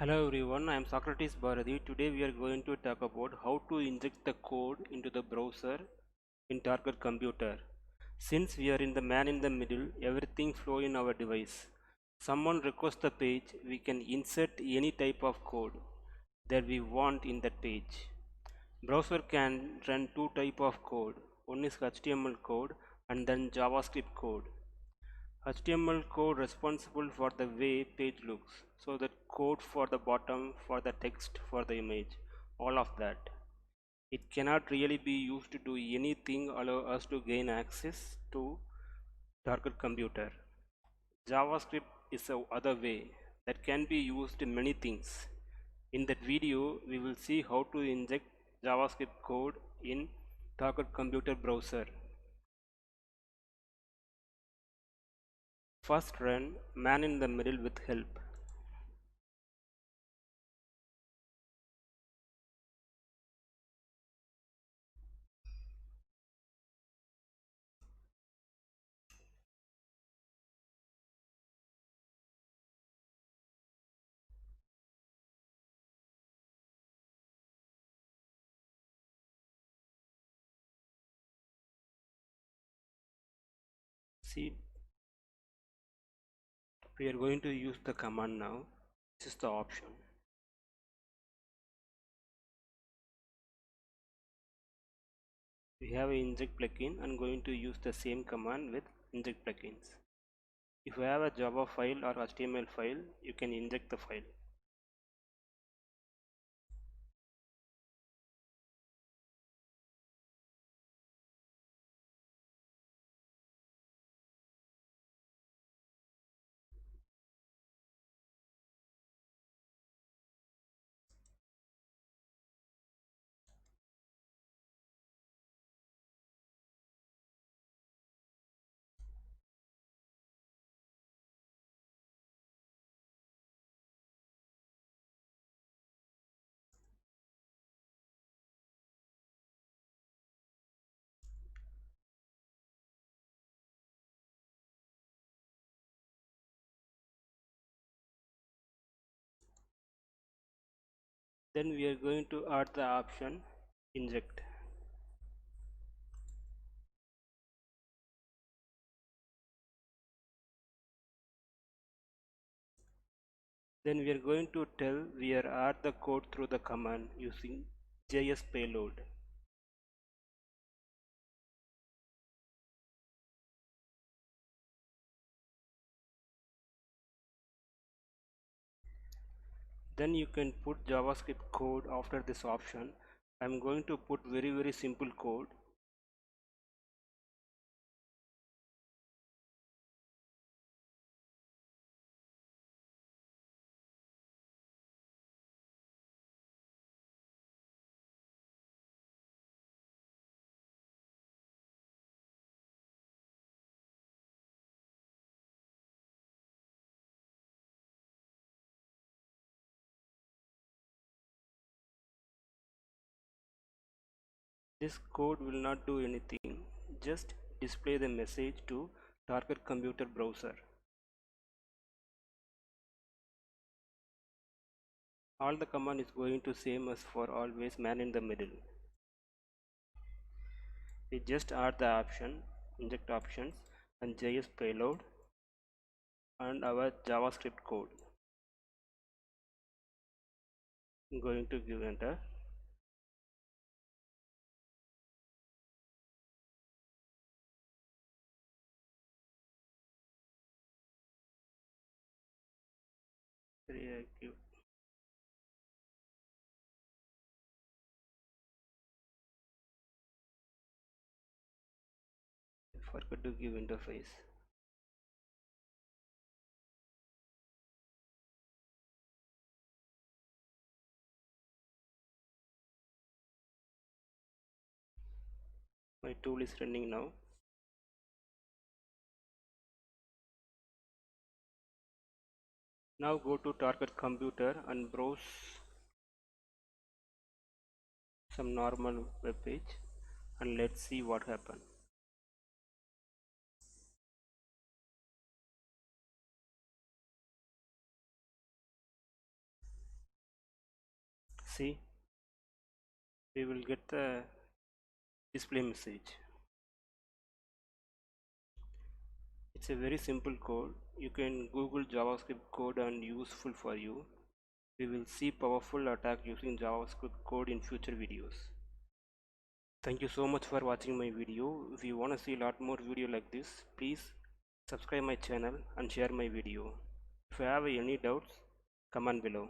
Hello everyone, I am Socrates Bharati. Today we are going to talk about how to inject the code into the browser in target computer. Since we are in the man in the middle, everything flow in our device. Someone requests the page, we can insert any type of code that we want in that page. Browser can run two type of code. One is HTML code and then JavaScript code. HTML code responsible for the way page looks. So the code for the bottom, for the text, for the image, all of that. It cannot really be used to do anything allow us to gain access to target computer. JavaScript is a other way that can be used in many things. In that video, we will see how to inject JavaScript code in target computer browser. First run man in the middle with help. See, we are going to use the command now. This is the option. We have an inject plugin and going to use the same command with inject plugins. If you have a Java file or HTML file, you can inject the file. Then we are going to add the option inject. Then we are going to tell we are add the code through the command using JS payload. Then you can put JavaScript code after this option. I am going to put very simple code. This code will not do anything, just display the message to target computer browser. All the command is going to same as for always man in the middle. We just add the option, inject options and JS payload and our JavaScript code. I'm going to give enter. Reactive. I forgot to give interface. My tool is running now. Now go to target computer and browse some normal web page and let's see what happens. See, we will get the display message. It's a very simple code. You can Google JavaScript code and useful for you. We will see powerful attack using JavaScript code in future videos. Thank you so much for watching my video. If you want to see a lot more video like this, please subscribe my channel and share my video. If you have any doubts, comment below.